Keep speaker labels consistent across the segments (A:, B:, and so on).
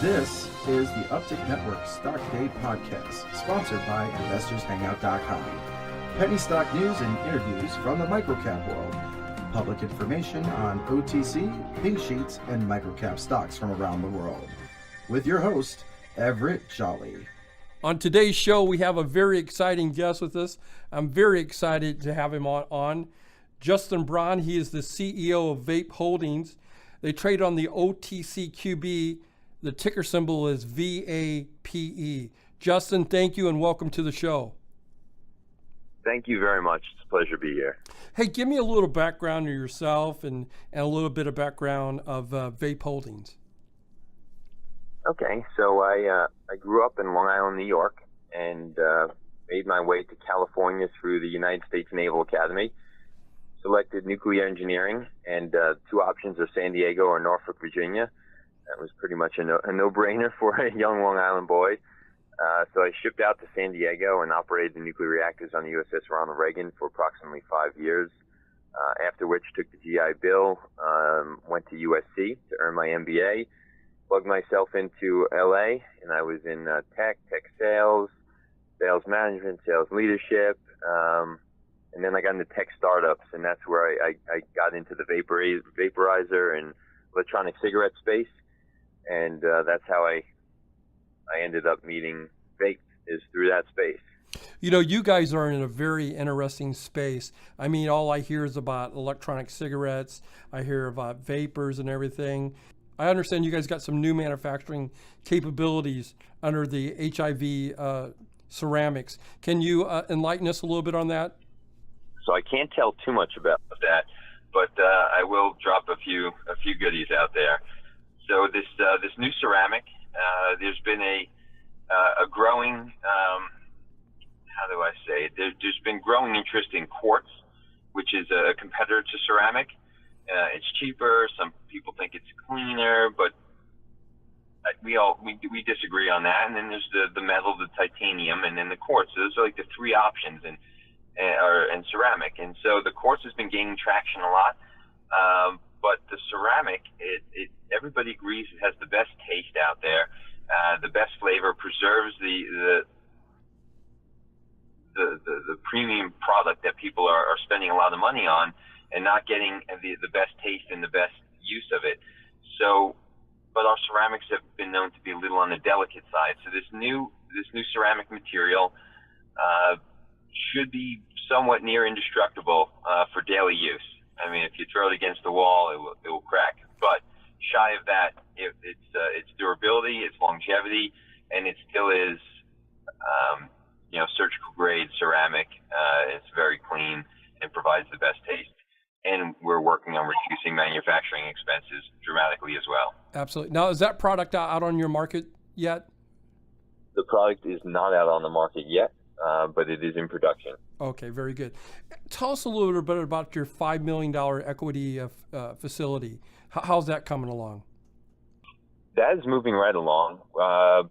A: This is the Uptick Network Stock Day podcast, sponsored by InvestorsHangout.com. Penny stock news and interviews from the microcap world. Public information on OTC, pink sheets, and microcap stocks from around the world. With your host, Everett Jolly.
B: On today's show, we have a very exciting guest with us. I'm very excited to have him on. Justin Braune, he is the CEO of Vape Holdings. They trade on the OTCQB. The ticker symbol is VAPE. Justin, thank you and welcome to the show.
C: Thank you very much. It's a pleasure to be here.
B: Hey, give me a little background of yourself and a little bit of background of Vape Holdings.
C: Okay, so I grew up in Long Island, New York, and made my way to California through the United States Naval Academy. Selected nuclear engineering, and two options are San Diego or Norfolk, Virginia. That was pretty much a no-brainer for a young Long Island boy. So I shipped out to San Diego and operated the nuclear reactors on the USS Ronald Reagan for approximately 5 years, after which took the GI Bill, went to USC to earn my MBA, plugged myself into LA, and I was in tech sales, sales management, sales leadership, and then I got into tech startups, and that's where I got into the vaporizer and electronic cigarette space, and that's how I ended up meeting vape, is through that space.
B: You know, you guys are in a very interesting space. I mean, all I hear is about electronic cigarettes. I hear about vapors and everything. I understand you guys got some new manufacturing capabilities under the HIV ceramics. Can you enlighten us a little bit on that?
C: So I can't tell too much about that, but I will drop a few goodies out there. So this new ceramic, there's been a growing, how do I say it? There's been growing interest in quartz, which is a competitor to ceramic. It's cheaper. Some people think it's cleaner, but we disagree on that. And then there's the metal, the titanium, and then the quartz. So those are like the three options in ceramic. And so the quartz has been gaining traction a lot. But the ceramic, everybody agrees it has the best taste out there, the best flavor, preserves the premium product that people are spending a lot of money on, and not getting the best taste and the best use of it. So, but our ceramics have been known to be a little on the delicate side. So this new ceramic material should be somewhat near indestructible for daily use. I mean, if you throw it against the wall, it will crack. But shy of that, its durability, its longevity, and it still is, surgical grade ceramic. It's very clean and provides the best taste. And we're working on reducing manufacturing expenses dramatically as well.
B: Absolutely. Now, is that product out on your market yet?
C: The product is not out on the market yet, but it is in production.
B: Okay, very good. Tell us a little bit about your $5 million equity facility. How's that coming along?
C: That is moving right along.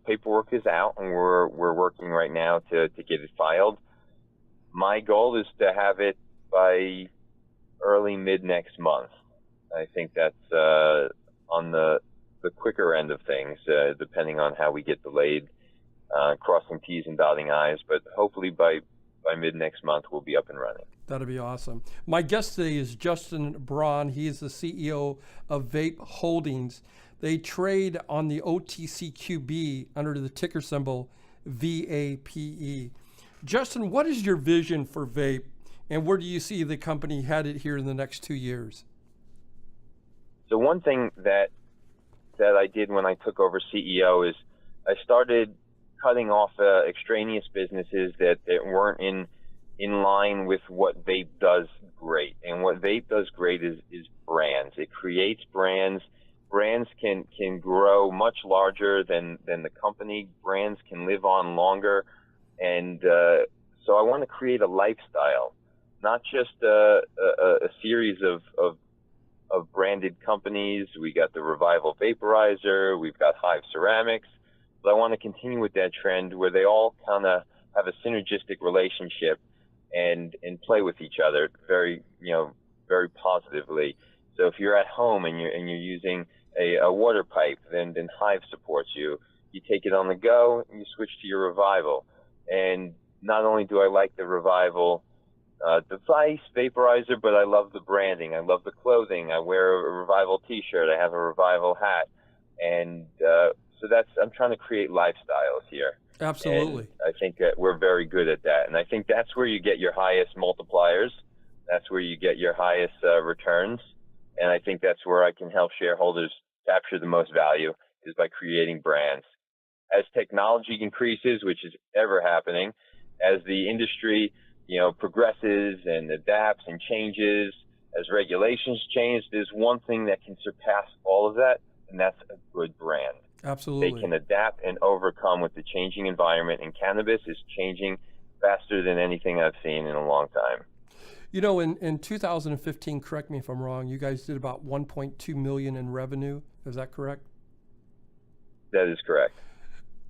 C: Paperwork is out, and we're working right now to get it filed. My goal is to have it by early mid next month. I think that's on the quicker end of things, depending on how we get delayed, crossing T's and dotting I's. But hopefully by mid next month we'll be up and running.
B: That'll be awesome. My guest today is Justin Braune. He is the CEO of Vape Holdings. They trade on the OTCQB under the ticker symbol VAPE. Justin, what is your vision for vape, and where do you see the company headed here in the next 2 years?
C: So one thing that I did when I took over CEO is I started cutting off extraneous businesses that weren't in line with what vape does great. And what vape does great is brands. It creates brands. Brands can grow much larger than the company. Brands can live on longer. And so I want to create a lifestyle, not just a series of branded companies. We got the Revival Vaporizer. We've got Hive Ceramics. But I want to continue with that trend where they all kind of have a synergistic relationship and play with each other very positively. So if you're at home and you're using a water pipe, then Hive supports you. You take it on the go, and you switch to your Revival. And not only do I like the Revival device, vaporizer, but I love the branding. I love the clothing. I wear a Revival t-shirt. I have a Revival hat. And so I'm trying to create lifestyles here.
B: Absolutely.
C: And I think that we're very good at that. And I think that's where you get your highest multipliers. That's where you get your highest returns. And I think that's where I can help shareholders capture the most value, is by creating brands. As technology increases, which is ever happening, as the industry, progresses and adapts and changes, as regulations change, there's one thing that can surpass all of that, and that's a good brand.
B: Absolutely.
C: They can adapt and overcome with the changing environment, and cannabis is changing faster than anything I've seen in a long time.
B: In 2015, correct me if I'm wrong, you guys did about 1.2 million in revenue. Is that correct?
C: That is correct.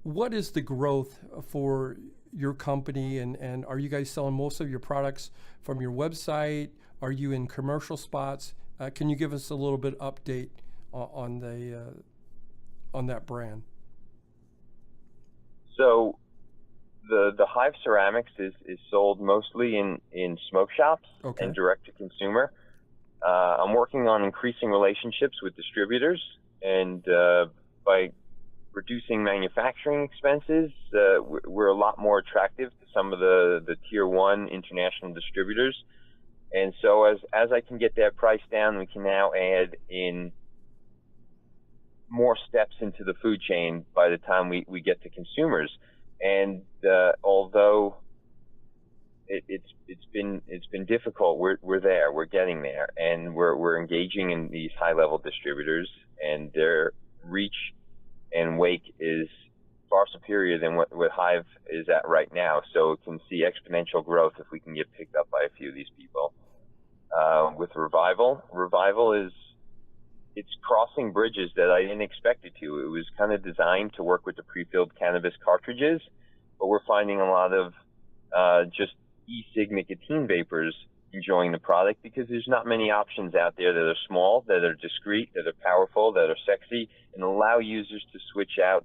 B: What is the growth for your company, and are you guys selling most of your products from your website? Are you in commercial spots? Can you give us a little bit update on that brand?
C: So the Hive Ceramics is sold mostly in smoke shops and direct to consumer. I'm working on increasing relationships with distributors, and by reducing manufacturing expenses, we're a lot more attractive to some of the tier 1 international distributors. And so as I can get that price down, we can now add in more steps into the food chain by the time we get to consumers. And although it's been difficult, we're there, we're getting there, and we're engaging in these high-level distributors, and their reach and wake is far superior than what Hive is at right now. So it can see exponential growth if we can get picked up by a few of these people. With Revival it's crossing bridges that I didn't expect it to. It was kind of designed to work with the pre-filled cannabis cartridges, but we're finding a lot of just e-cig nicotine vapors enjoying the product, because there's not many options out there that are small, that are discreet, that are powerful, that are sexy, and allow users to switch out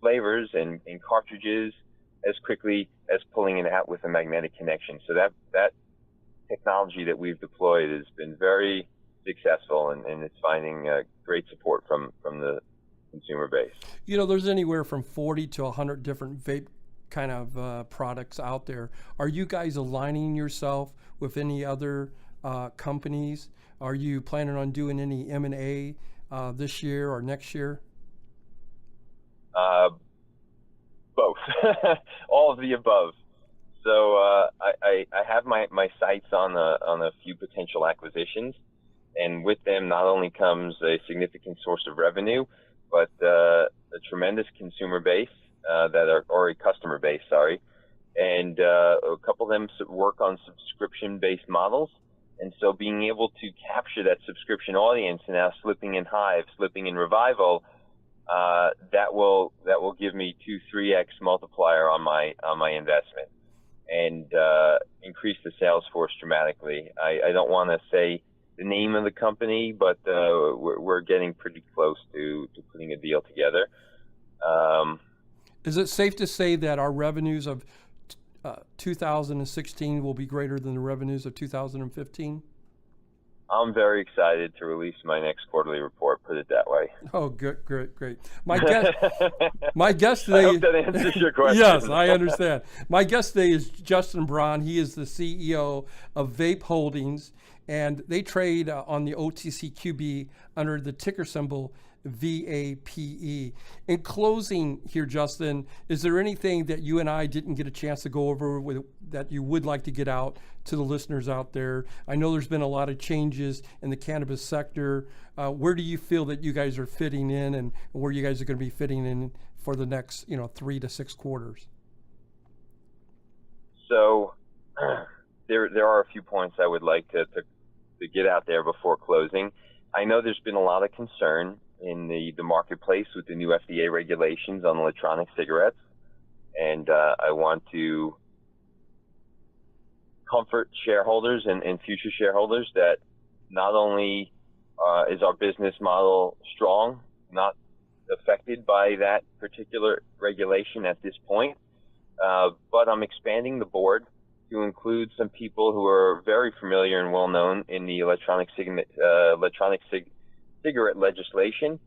C: flavors and cartridges as quickly as pulling it out with a magnetic connection. So that technology that we've deployed has been very successful, and it's finding great support from the consumer base.
B: There's anywhere from 40 to 100 different vape kind of products out there. Are you guys aligning yourself with any other companies? Are you planning on doing any M&A this year or next year?
C: Both. All of the above. So I have my sights on a few potential acquisitions, and with them not only comes a significant source of revenue, but a tremendous consumer base or a customer base, sorry. And a couple of them work on subscription-based models. And so being able to capture that subscription audience, and now slipping in Hive, slipping in Revival, that will give me 2-3x multiplier on my investment, and increase the sales force dramatically. I don't want to say the name of the company, but we're getting pretty close to putting a deal together.
B: Is it safe to say that our revenues of 2016 will be greater than the revenues of 2015?
C: I'm very excited to release my next quarterly report, put it that way.
B: Oh, good, great. My guest today.
C: I hope that answers your question.
B: Yes, I understand. My guest today is Justin Braune. He is the CEO of Vape Holdings, and they trade on the OTCQB under the ticker symbol VAPE. In closing here, Justin, is there anything that you and I didn't get a chance to go over that you would like to get out to the listeners out there? I know there's been a lot of changes in the cannabis sector. Where do you feel that you guys are fitting in, and where you guys are going to be fitting in for the next 3 to 6 quarters?
C: So there are a few points I would like to get out there before closing. I know there's been a lot of concern in the marketplace with the new FDA regulations on electronic cigarettes, and I want to comfort shareholders and future shareholders that not only Is our business model strong? Not affected by that particular regulation at this point, but I'm expanding the board to include some people who are very familiar and well known in the electronic cigarette legislation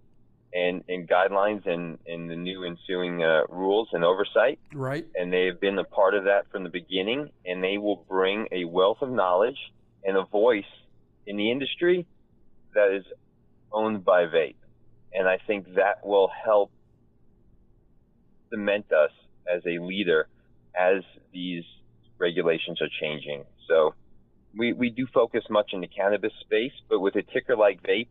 C: and guidelines and the new ensuing rules and oversight.
B: Right.
C: And they have been a part of that from the beginning, and they will bring a wealth of knowledge and a voice in the industry that is owned by vape. And I think that will help cement us as a leader as these regulations are changing. So we do focus much in the cannabis space, but with a ticker like vape,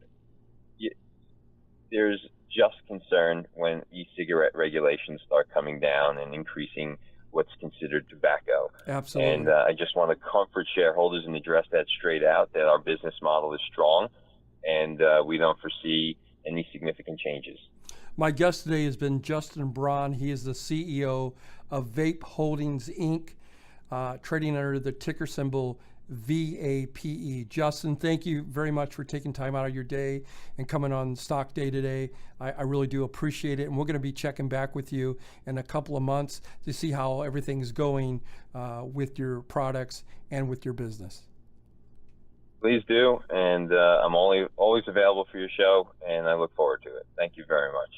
C: there's just concern when e-cigarette regulations start coming down and increasing what's considered tobacco.
B: Absolutely.
C: And I just want to comfort shareholders and address that straight out, that our business model is strong and we don't foresee any significant changes.
B: My guest today has been Justin Braune. He is the CEO of Vape Holdings, Inc., trading under the ticker symbol VAPE. Justin, thank you very much for taking time out of your day and coming on Stock Day today. I really do appreciate it. And we're going to be checking back with you in a couple of months to see how everything's going with your products and with your business.
C: Please do. And I'm always available for your show, and I look forward to it. Thank you very much.